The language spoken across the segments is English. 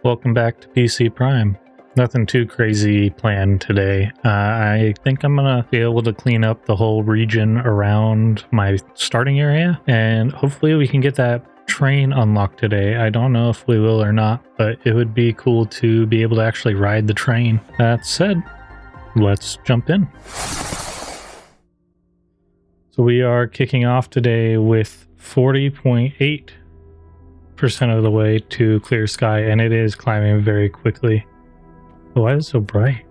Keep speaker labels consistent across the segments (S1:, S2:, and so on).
S1: Welcome back to PC Prime. Nothing too crazy planned today. I think I'm gonna be able to clean up the whole region around my starting area, and hopefully we can get that train unlocked today. I don't know if we will or not, but it would be cool to be able to actually ride the train. That said, let's jump in. So we are kicking off today with 40.8% of the way to clear sky, and it is climbing very quickly. Oh, why is it so bright?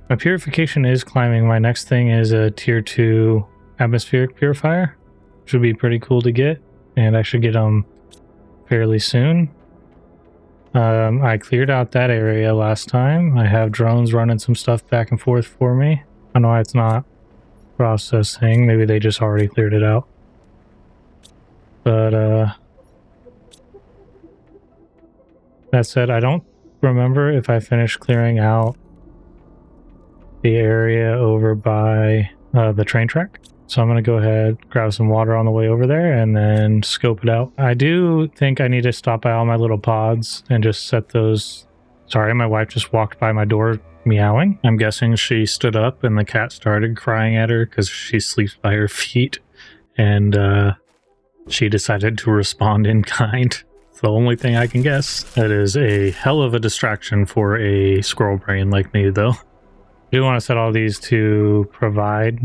S1: My purification is climbing. My next thing is a tier 2 atmospheric purifier, which would be pretty cool to get, and I should get them fairly soon. I cleared out that area last time. I have drones running some stuff back and forth for me. I don't know why it's not processing. Maybe they just already cleared it out. But that said, I don't remember if I finished clearing out the area over by the train track. So I'm going to go ahead, grab some water on the way over there, and then scope it out. I do think I need to stop by all my little pods and just set those... Sorry, my wife just walked by my door meowing. I'm guessing she stood up and the cat started crying at her because she sleeps by her feet, and she decided to respond in kind. It's the only thing I can guess. That is a hell of a distraction for a squirrel brain like me, though. I do want to set all these to provide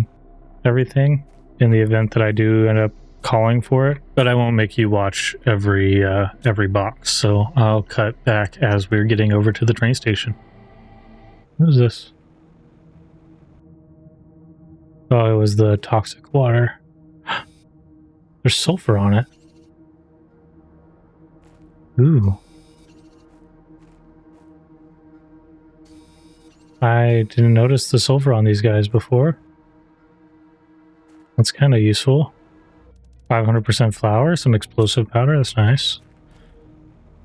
S1: everything in the event that I do end up calling for it, but I won't make you watch every box, so I'll cut back as we're getting over to the train station. What is this? Oh, it was the toxic water. There's sulfur on it. Ooh. I didn't notice the sulfur on these guys before. That's kind of useful. 500% flour, some explosive powder, that's nice.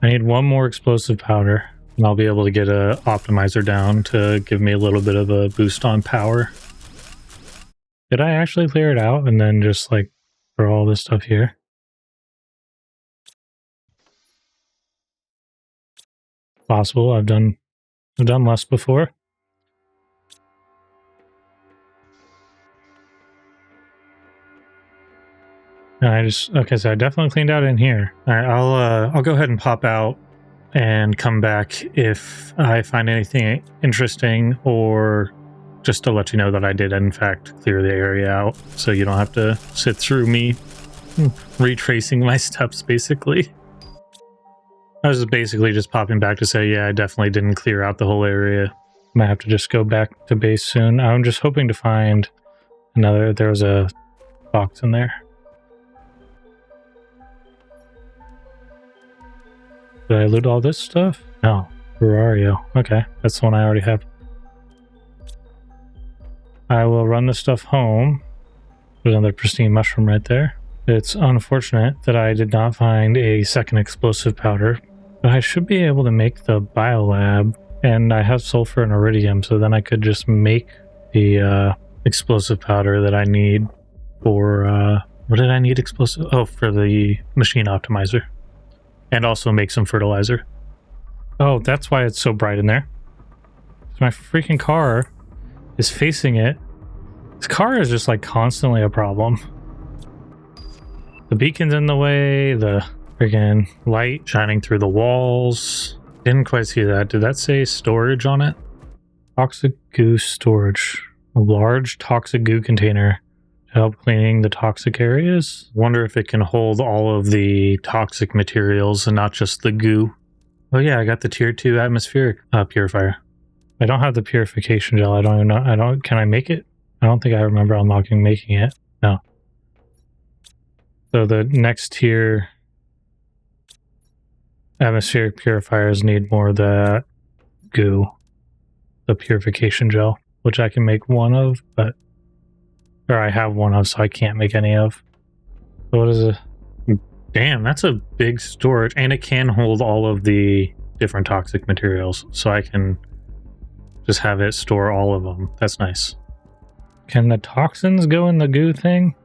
S1: I need one more explosive powder, and I'll be able to get a optimizer down to give me a little bit of a boost on power. Did I actually clear it out and then just like throw all this stuff here? Possible. I've done less before. Okay, so I definitely cleaned out in here. All right, I'll go ahead and pop out and come back if I find anything interesting, or just to let you know that I did in fact clear the area out, so you don't have to sit through me retracing my steps, basically. I was basically just popping back to say, yeah, I definitely didn't clear out the whole area. Might have to just go back to base soon. I'm just hoping to find another... There was a box in there. Did I loot all this stuff? No. Ferrario. Okay, that's the one I already have. I will run the stuff home. There's another pristine mushroom right there. It's unfortunate that I did not find a second explosive powder, but I should be able to make the biolab, and I have sulfur and iridium, so then I could just make the explosive powder that I need for... what did I need explosive? Oh, for the machine optimizer. And also make some fertilizer. Oh, that's why it's so bright in there. My freaking car is facing it. This car is just like constantly a problem. The beacon's in the way, the freaking light shining through the walls. Didn't quite see that. Did that say storage on it? Toxic goo storage. A large toxic goo container to help cleaning the toxic areas. Wonder if it can hold all of the toxic materials and not just the goo. Oh yeah, I got the tier 2 atmospheric purifier. I don't have the purification gel. I don't even know. Can I make it? I don't think I remember unlocking making it. No. So the next tier atmospheric purifiers need more of that goo, the purification gel, which I can make one of, but or I have one of, so I can't make any of. So what is it? Damn, that's a big storage, and it can hold all of the different toxic materials, so I can just have it store all of them. That's nice. Can the toxins go in the goo thing?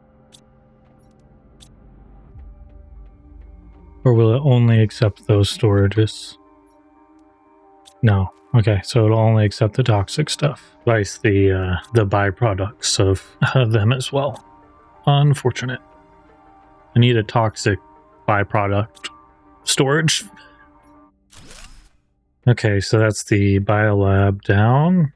S1: Or will it only accept those storages? No. Okay, so it'll only accept the toxic stuff. Vice the byproducts of them as well. Unfortunate. I need a toxic byproduct storage. Okay, so that's the biolab down.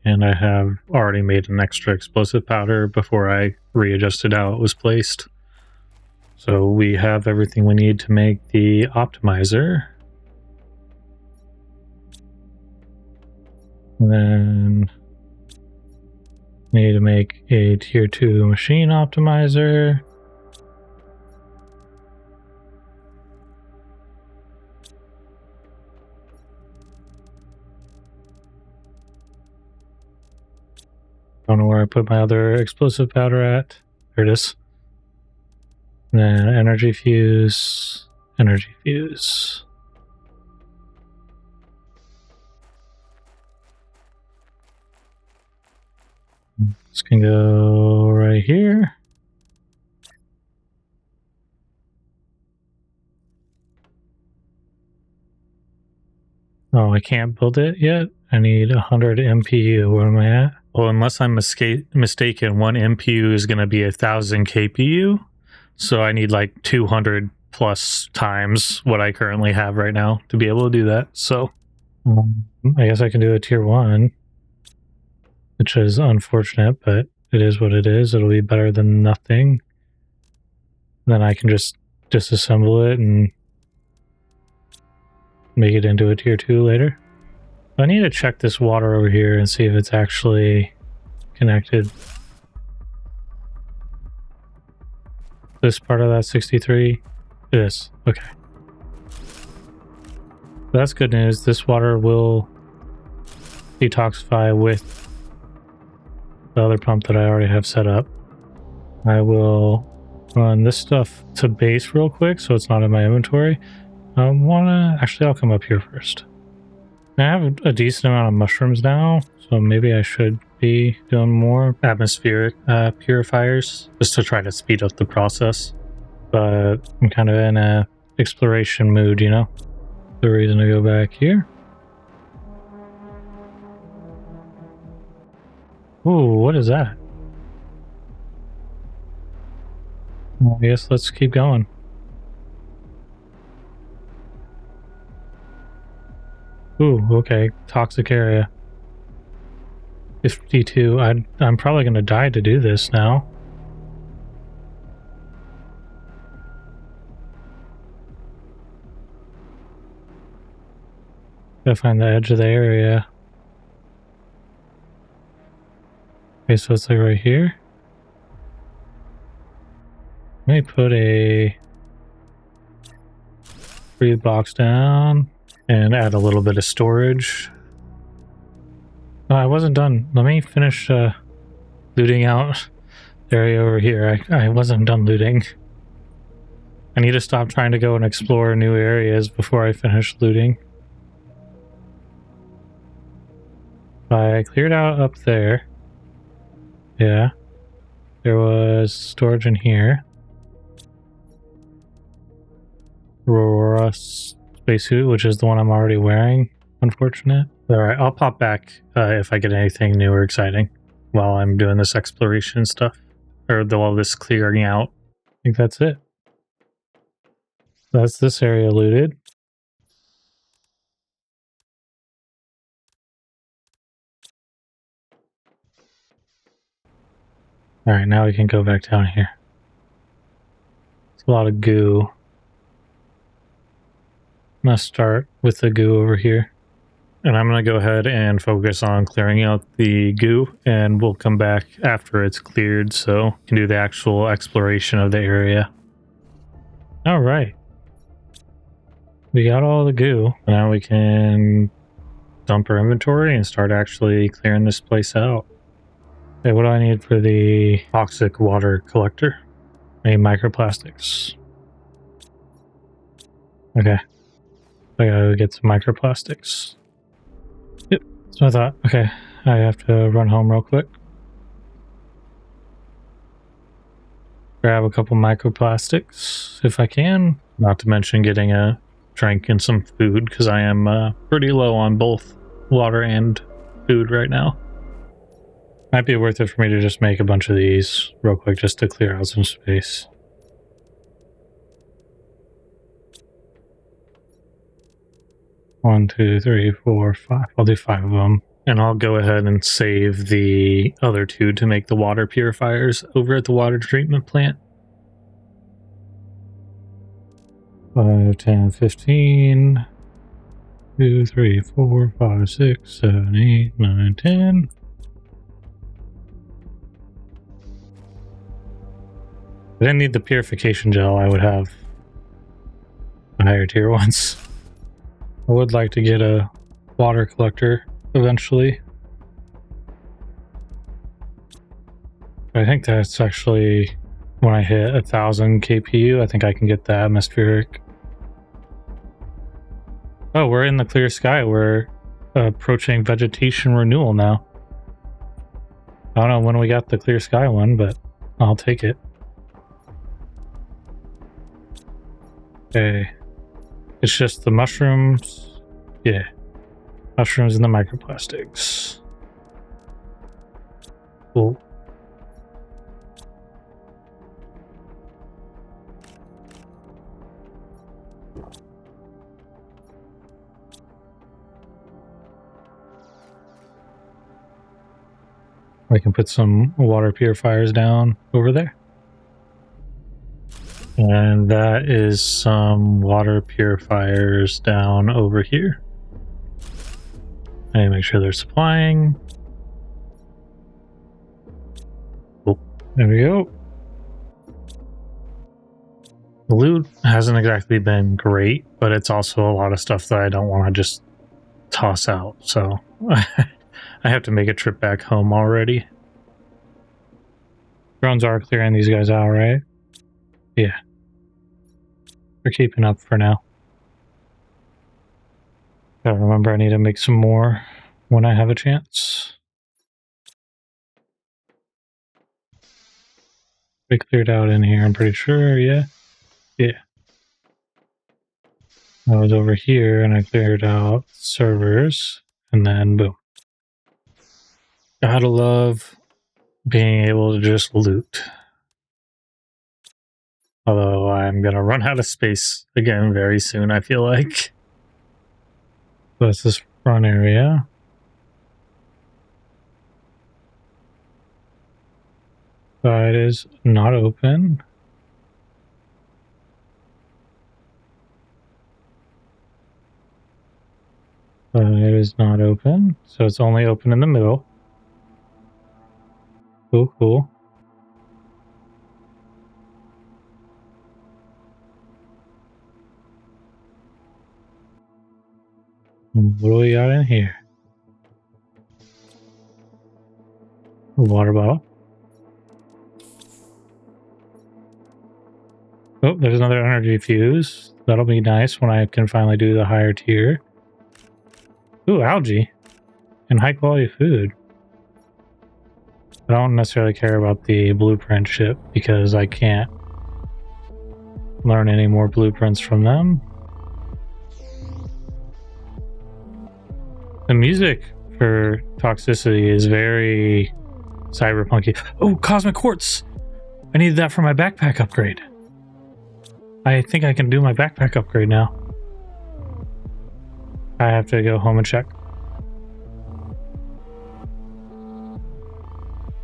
S1: And I have already made an extra explosive powder before I readjusted how it was placed. So we have everything we need to make the optimizer. And then we need to make a tier 2 machine optimizer. Don't know where I put my other explosive powder at. There it is. And then energy fuse, energy fuse. This can go right here. Oh, I can't build it yet. I need 100 MPU. Where am I at? Well, unless I'm mistaken, one MPU is going to be 1,000 KPU. So I need like 200 plus times what I currently have right now to be able to do that. So I guess I can do a tier 1, which is unfortunate, but it is what it is. It'll be better than nothing. Then I can just disassemble it and make it into a tier 2 later. I need to check this water over here and see if it's actually connected. This part of that 63? It is. Okay. That's good news. This water will detoxify with the other pump that I already have set up. I will run this stuff to base real quick so it's not in my inventory. Actually, I'll come up here first. I have a decent amount of mushrooms now, so maybe I should be doing more atmospheric purifiers just to try to speed up the process. But I'm kind of in a exploration mood, you know? The reason to go back here. Ooh, what is that? Well, I guess let's keep going. Ooh, okay, toxic area. 52. I'm probably going to die to do this now. Gotta find the edge of the area. Okay, so it's like right here. Let me put a breathe box down and add a little bit of storage. Oh, I wasn't done. Let me finish looting out the area over here. I wasn't done looting. I need to stop trying to go and explore new areas before I finish looting. I cleared out up there. Yeah. There was storage in here. Aurora spacesuit, which is the one I'm already wearing. Unfortunate. Alright, I'll pop back if I get anything new or exciting while I'm doing this exploration stuff. Or all this clearing out. I think that's it. That's this area looted. Alright, now we can go back down here. It's a lot of goo. I'm gonna start with the goo over here. And I'm gonna go ahead and focus on clearing out the goo, and we'll come back after it's cleared so we can do the actual exploration of the area. Alright. We got all the goo. Now we can dump our inventory and start actually clearing this place out. Okay, what do I need for the toxic water collector? I need microplastics. Okay. I gotta get some microplastics. Yep, that's what I thought. Okay, I have to run home real quick. Grab a couple microplastics if I can. Not to mention getting a drink and some food because I am pretty low on both water and food right now. Might be worth it for me to just make a bunch of these real quick just to clear out some space. One, two, three, four, five. I'll do 5 of them. And I'll go ahead and save the other 2 to make the water purifiers over at the water treatment plant. 5, 10, 15. 2, 3, 4, 5, 6, 7, 8, 9, 10. If I didn't need the purification gel, I would have the higher tier ones. I would like to get a water collector eventually. I think that's actually when I hit 1000 KPU, I think I can get the atmospheric. Oh, we're in the clear sky. We're approaching vegetation renewal now. I don't know when we got the clear sky one, but I'll take it. Okay. It's just the mushrooms. Yeah. Mushrooms and the microplastics. Cool. We can put some water purifiers down over there. And that is some water purifiers down over here. I need to make sure they're supplying. Cool. There we go. The loot hasn't exactly been great, but it's also a lot of stuff that I don't want to just toss out. So I have to make a trip back home already. Drones are clearing these guys out, right? Yeah. They're keeping up for now. Gotta remember I need to make some more when I have a chance. We cleared out in here, I'm pretty sure, yeah? Yeah. I was over here and I cleared out servers, and then boom. Gotta love being able to just loot. Although I'm gonna run out of space again very soon, I feel like. So that's this front area. Side is not open. It is not open, so it's only open in the middle. Cool, cool. What do we got in here? A water bottle. Oh, there's another energy fuse. That'll be nice when I can finally do the higher tier. Ooh, algae. And high quality food. I don't necessarily care about the blueprint ship because I can't learn any more blueprints from them. The music for toxicity is very cyberpunky. Oh, cosmic quartz! I needed that for my backpack upgrade. I think I can do my backpack upgrade now. I have to go home and check.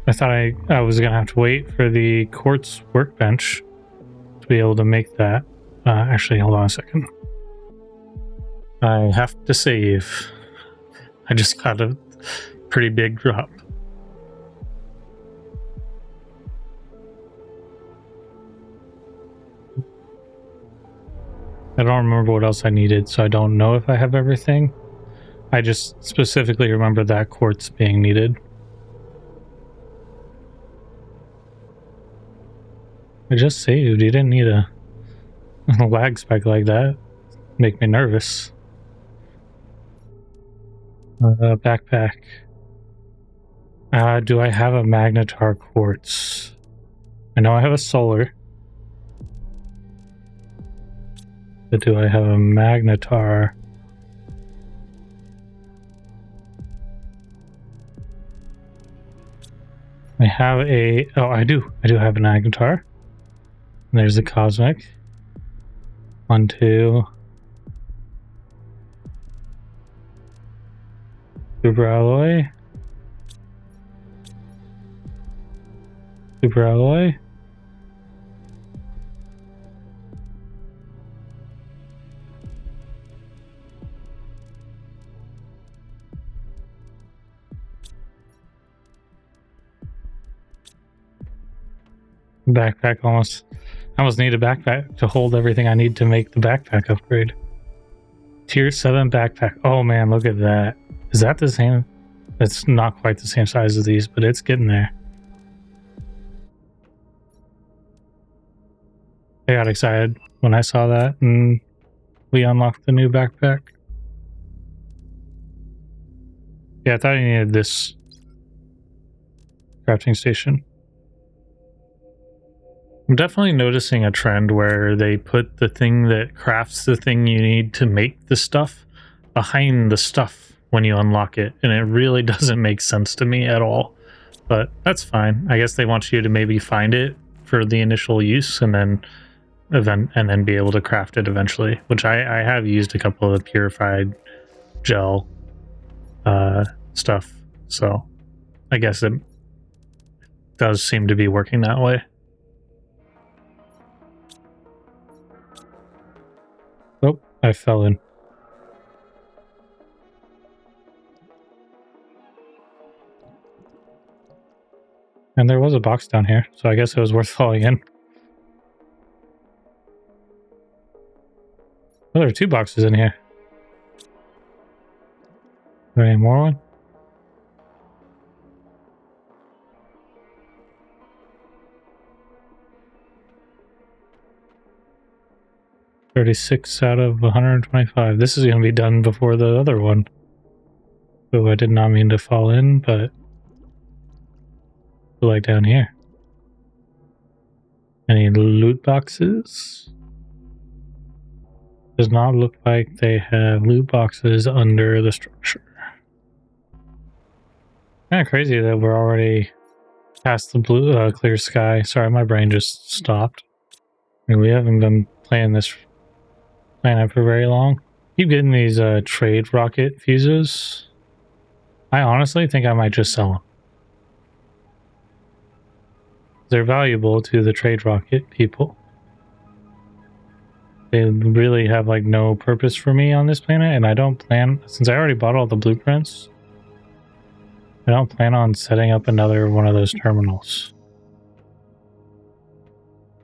S1: I thought I was gonna have to wait for the quartz workbench to be able to make that. Actually, hold on a second. I have to save. I just got a pretty big drop. I don't remember what else I needed, so I don't know if I have everything. I just specifically remember that quartz being needed. I just saved. You didn't need a lag spike like that. Make me nervous. Backpack. Do I have a magnetar quartz? I know I have a solar. But do I have a magnetar? I have a... Oh, I do. I do have an magnetar. And there's the cosmic. 1, 2. Super alloy. Super alloy. Backpack almost... I almost need a backpack to hold everything I need to make the backpack upgrade. Tier 7 backpack. Oh man, look at that. Is that the same? It's not quite the same size as these, but it's getting there. I got excited when I saw that and we unlocked the new backpack. Yeah, I thought you needed this crafting station. I'm definitely noticing a trend where they put the thing that crafts the thing you need to make the stuff behind the stuff when you unlock it, and it really doesn't make sense to me at all. But that's fine. I guess they want you to maybe find it for the initial use and then be able to craft it eventually, which I have used a couple of the purified gel stuff, so I guess it does seem to be working that way. Oh, I fell in. And there was a box down here, so I guess it was worth falling in. Oh, there are 2 boxes in here. Are there any more one? $36 out of 125. This is going to be done before the other one. So I did not mean to fall in, but like down here. Any loot boxes? Does not look like they have loot boxes under the structure. Kind of crazy that we're already past the blue clear sky. Sorry, my brain just stopped. I mean, we haven't been playing this planet for very long. Keep getting these trade rocket fuses. I honestly think I might just sell them. They're valuable to the trade rocket people. They really have like no purpose for me on this planet, and I don't plan, since I already bought all the blueprints, I don't plan on setting up another one of those terminals.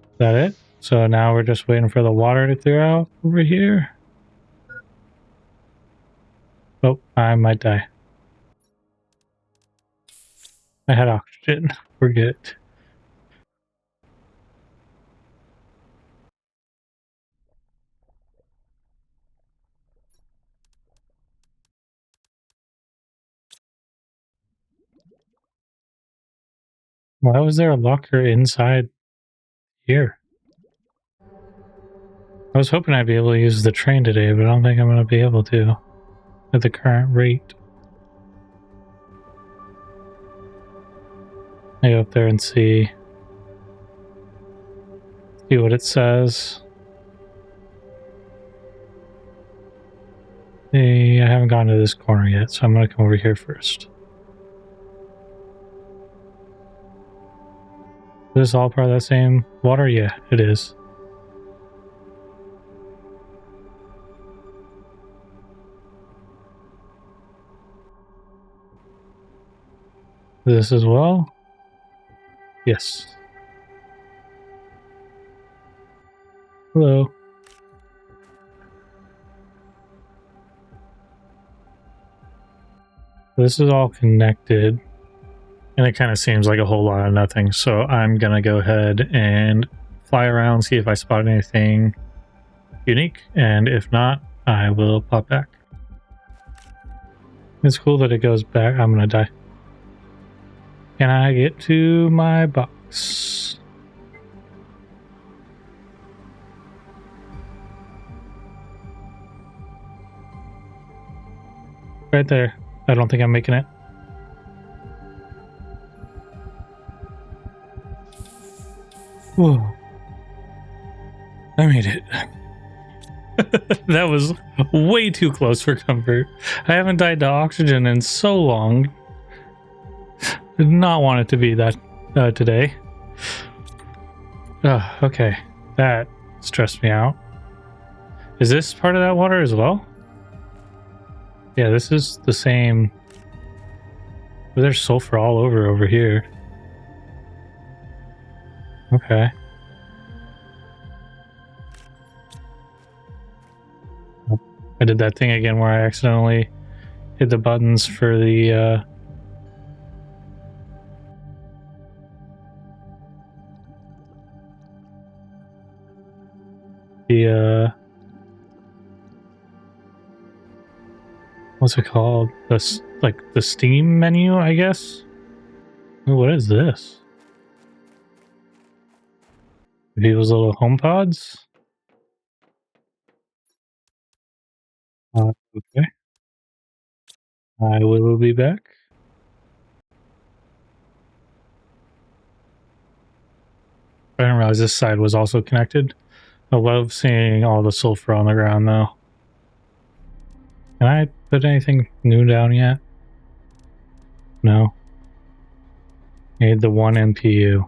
S1: Is that it? So now we're just waiting for the water to clear out over here. Oh, I might die. I had oxygen. We're good. Why was there a locker inside here? I was hoping I'd be able to use the train today, but I don't think I'm going to be able to at the current rate. I go up there and see what it says. Hey, I haven't gotten to this corner yet, so I'm going to come over here first. Is this all part of that same water? Yeah, it is. This as well? Yes. Hello. This is all connected, and it kind of seems like a whole lot of nothing, so I'm gonna go ahead and fly around, see if I spot anything unique, and if not, I will pop back. It's cool that it goes back. I'm gonna die. Can I get to my box? Right there. I don't think I'm making it. Whoa. I made it. That was way too close for comfort. I haven't died to oxygen in so long. Did not want it to be that today. Okay. That stressed me out. Is this part of that water as well? Yeah, this is the same. There's sulfur all over here. Okay. I did that thing again where I accidentally hit the buttons for the what's it called? Like the Steam menu, I guess. Ooh, what is this? People's little home pods. Okay. I will be back. I didn't realize this side was also connected. I love seeing all the sulfur on the ground though. Can I put anything new down yet? No. I need the 1 MPU.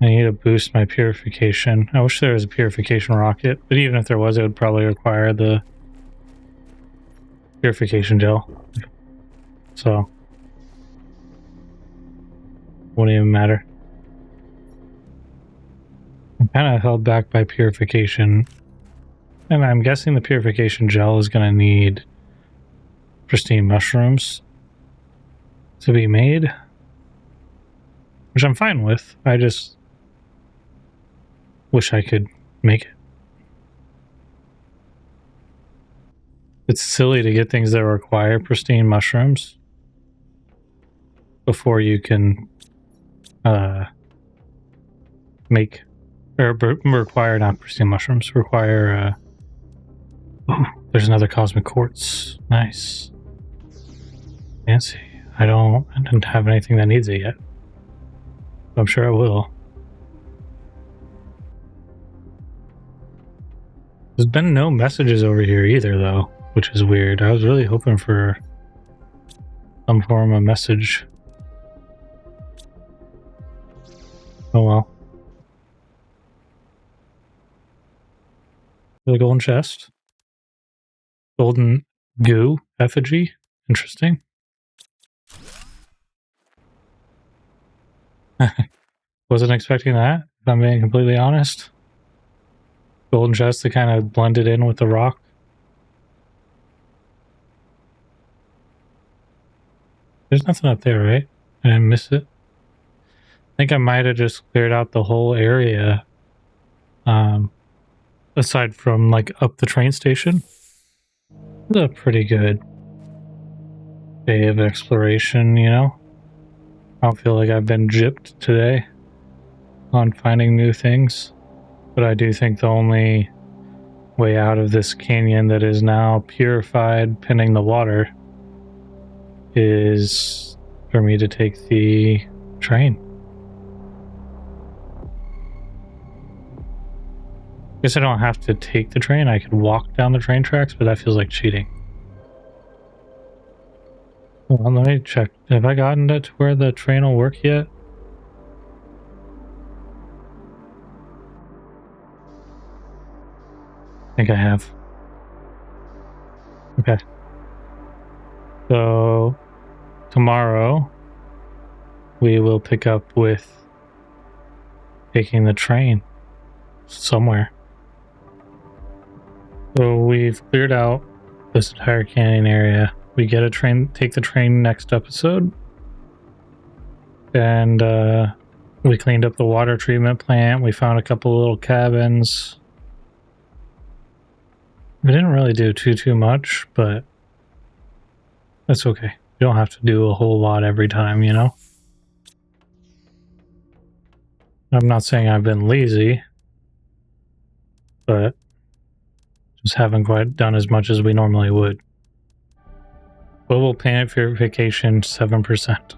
S1: I need to boost my purification. I wish there was a purification rocket, but even if there was, it would probably require the purification gel. So, wouldn't even matter. I'm kind of held back by purification. And I'm guessing the purification gel is going to need pristine mushrooms to be made, which I'm fine with. I just wish I could make it. It's silly to get things that require pristine mushrooms before you can make, or require, not pristine mushrooms, require oh, there's another cosmic quartz. Nice. Fancy. I didn't have anything that needs it yet. I'm sure I will. There's been no messages over here either though, which is weird. I was really hoping for some form of message. Oh well. The golden chest. Golden goo effigy. Interesting. Wasn't expecting that, if I'm being completely honest. Golden chest that kind of blended in with the rock. There's nothing up there, right? I didn't miss it. I think I might have just cleared out the whole area. Aside from like up the train station. It's a pretty good day of exploration, you know? I don't feel like I've been gypped today on finding new things. But I do think the only way out of this canyon that is now purified, pinning the water, is for me to take the train. I guess I don't have to take the train. I could walk down the train tracks, but that feels like cheating. Well, let me check. Have I gotten to where the train will work yet? I think I have. Okay. So tomorrow we will pick up with taking the train somewhere. So we've cleared out this entire canyon area. We get a train, take the train next episode. And we cleaned up the water treatment plant. We found a couple little cabins. We didn't really do too much, but that's okay. You don't have to do a whole lot every time, you know? I'm not saying I've been lazy, but Just haven't quite done as much as we normally would. Global planet purification 7%.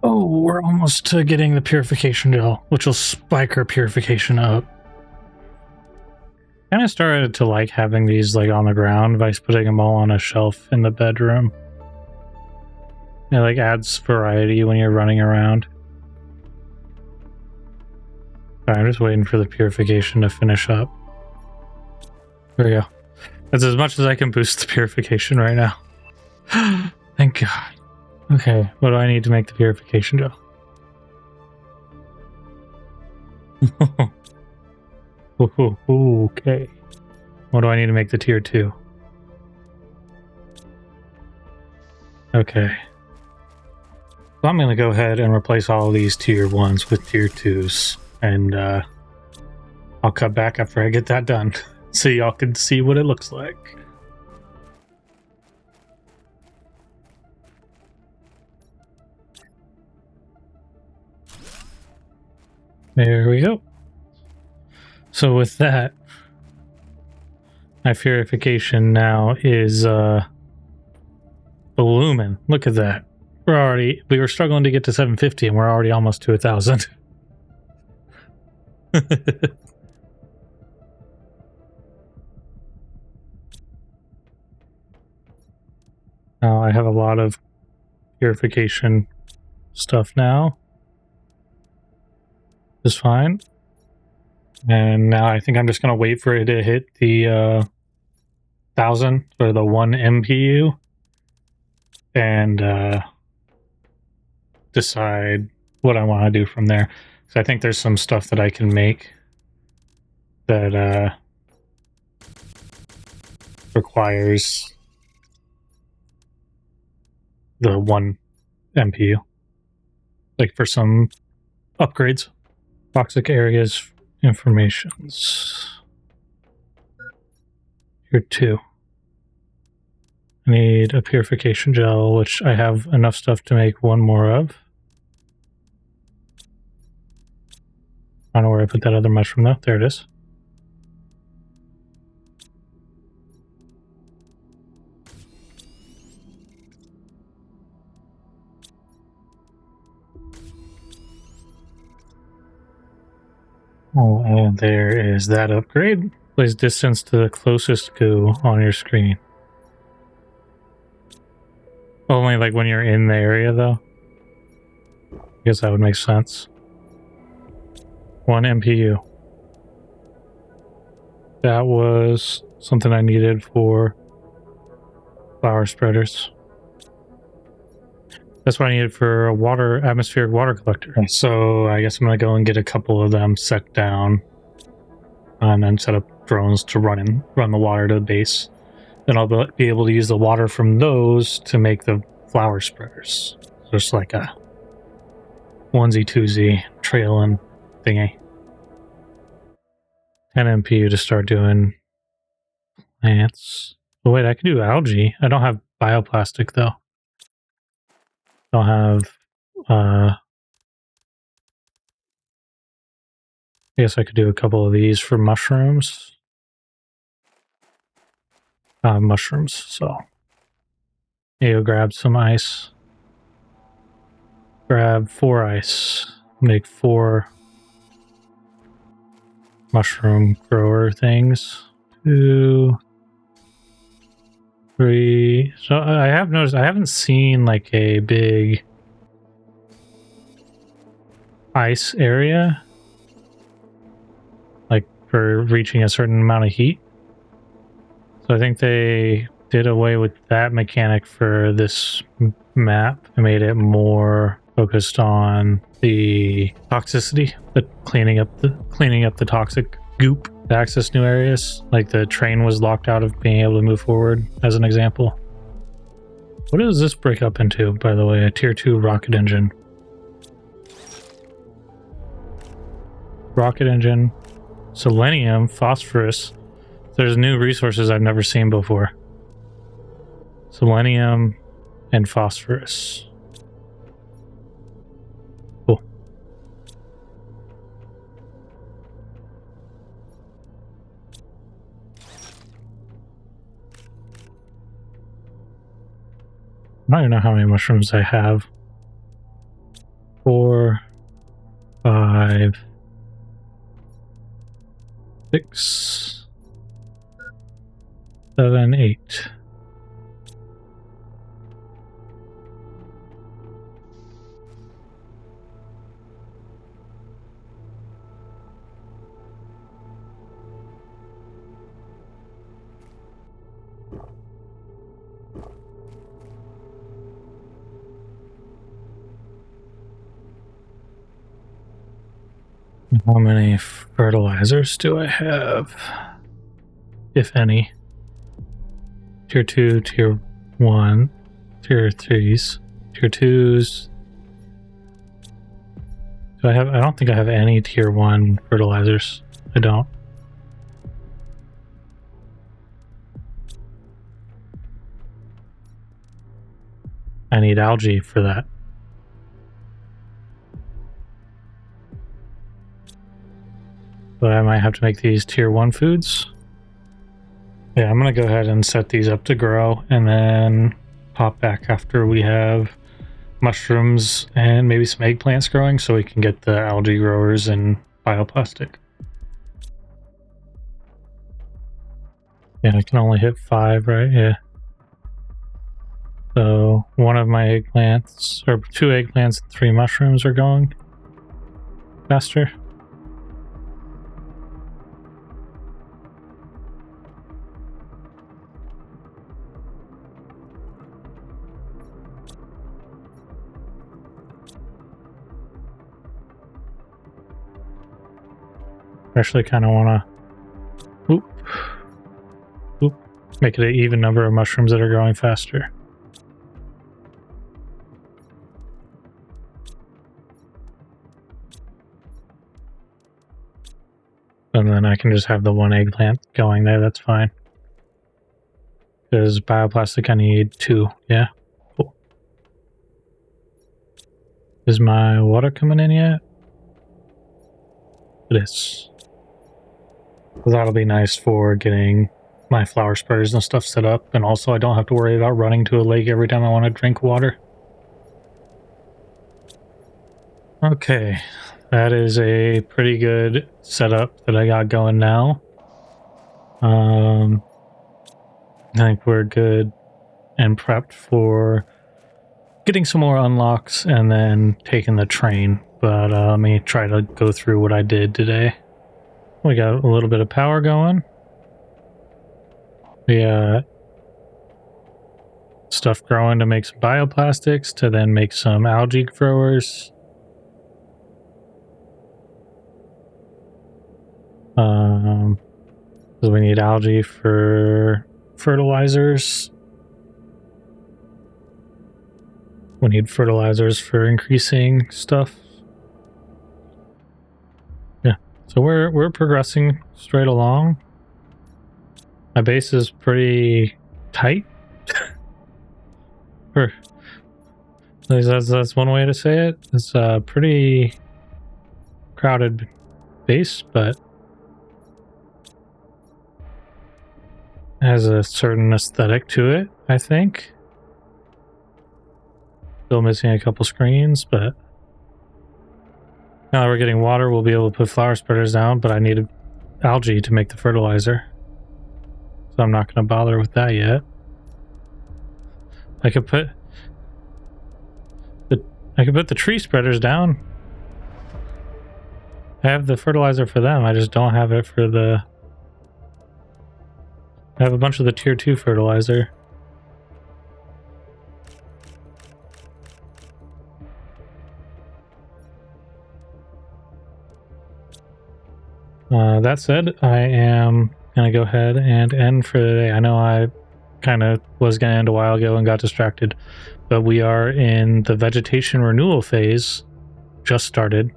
S1: Oh, we're almost to getting the purification gel, which will spike our purification up. Kind of started to like having these like on the ground by putting them all on a shelf in the bedroom. It like adds variety when you're running around. I'm just waiting for the purification to finish up. There we go. That's as much as I can boost the purification right now. Thank God. Okay, what do I need to make the purification gel? Okay. What do I need to make the tier 2? Okay. So I'm going to go ahead and replace all of these tier 1s with tier 2s. And I'll cut back after I get that done. So y'all can see what it looks like. There we go. So with that, my purification now is lumen. Look at that. We were struggling to get to 750 and we're already almost to 1,000. Now I have a lot of purification stuff now. Just fine. And now I think I'm just going to wait for it to hit the 1,000 or the 1 MPU and decide what I want to do from there. So I think there's some stuff that I can make that requires the 1 MPU, like for some upgrades. Toxic areas informations. Here 2. I need a purification gel, which I have enough stuff to make 1 more of. I don't know where I put that other mushroom though. There it is. Oh, and there is that upgrade. Place distance to the closest goo on your screen. Only like when you're in the area though. I guess that would make sense. 1 MPU. That was something I needed for flower spreaders. That's what I needed for a atmospheric water collector. So I guess I'm gonna go and get a couple of them set down and then set up drones to run the water to the base. Then I'll be able to use the water from those to make the flower spreaders. So it's like a onesie twosie trailing thingy. 10 MPU to start doing plants. Oh wait, I can do algae. I don't have bioplastic though. Don't have I guess I could do a couple of these for mushrooms. Mushrooms, so you grab some ice. Grab 4 ice. Make 4 mushroom grower things. 2, 3. So I have noticed I haven't seen like a big ice area like for reaching a certain amount of heat. So I think they did away with that mechanic for this map and made it more focused on the toxicity, the cleaning up the toxic goop to access new areas. Like the train was locked out of being able to move forward, as an example. What does this break up into, by the way? A tier 2 rocket engine. Rocket engine, selenium, phosphorus. There's new resources I've never seen before. Selenium and phosphorus. Cool. don't even know how many mushrooms I have. 4, 5, 6, 7, 8. How many fertilizers do I have? If any. Tier 2, Tier 1, Tier 3s, Tier 2s. Do I have? I don't think I have any Tier 1 fertilizers. I don't. I need algae for that. But I might have to make these Tier 1 foods. Yeah, I'm going to go ahead and set these up to grow and then pop back after we have mushrooms and maybe some eggplants growing so we can get the algae growers and bioplastic. Yeah, I can only hit 5, right? Yeah. So one of my eggplants, or 2 eggplants and 3 mushrooms are going faster. Actually kind of want to make it an even number of mushrooms that are growing faster. And then I can just have the 1 eggplant going there, that's fine. Because bioplastic I need 2, yeah. Cool. Is my water coming in yet? It is. That'll be nice for getting my flower spreaders and stuff set up, and also I don't have to worry about running to a lake every time I want to drink water. Okay, that is a pretty good setup that I got going now. I think we're good and prepped for getting some more unlocks and then taking the train, but let me try to go through what I did today. We got a little bit of power going. We got stuff growing to make some bioplastics, to then make some algae growers. Because we need algae for fertilizers. We need fertilizers for increasing stuff. Yeah, so we're progressing straight along. My base is pretty tight. That's one way to say it. It's a pretty crowded base, but has a certain aesthetic to it, I think. Still missing a couple screens, but now that we're getting water, we'll be able to put flower spreaders down, but I need algae to make the fertilizer. So I'm not going to bother with that yet. I could put the tree spreaders down. I have the fertilizer for them, I just don't have it for the... I have a bunch of the tier 2 fertilizer. That said, I am going to go ahead and end for the day. I know I kind of was going to end a while ago and got distracted, but we are in the vegetation renewal phase, just started,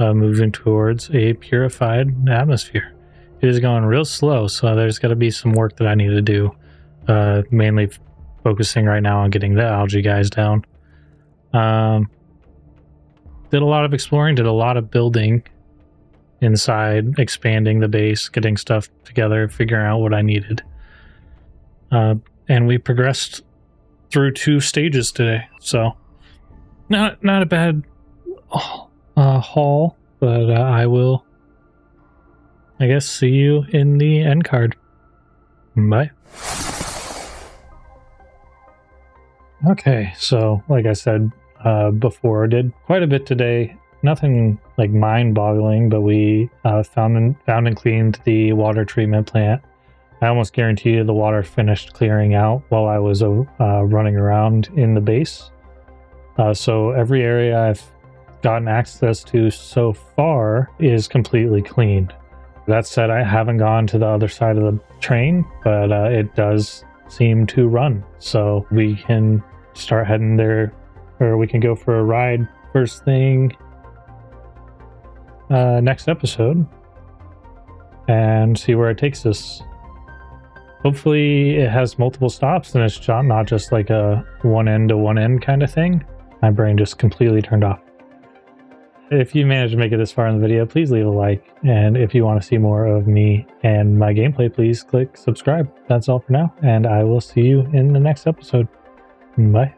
S1: moving towards a purified atmosphere. It is going real slow, so there's got to be some work that I need to do, mainly focusing right now on getting the algae guys down. Did a lot of exploring, did a lot of building inside, expanding the base, getting stuff together, figuring out what I needed. And we progressed through 2 stages today. So not a bad haul, but I will, I guess, see you in the end card. Bye. Okay, so like I said before, did quite a bit today. Nothing like mind-boggling, but we found and cleaned the water treatment plant. I almost guarantee you the water finished clearing out while I was running around in the base. So every area I've gotten access to so far is completely cleaned. That said, I haven't gone to the other side of the train, but it does seem to run. So we can start heading there, or we can go for a ride first thing next episode and see where it takes us. Hopefully it has multiple stops and it's not just like a one end to one end kind of thing. My brain just completely turned off. If you managed to make it this far in the video, please leave a like. And if you want to see more of me and my gameplay, please click subscribe. That's all for now, and I will see you in the next episode. Bye.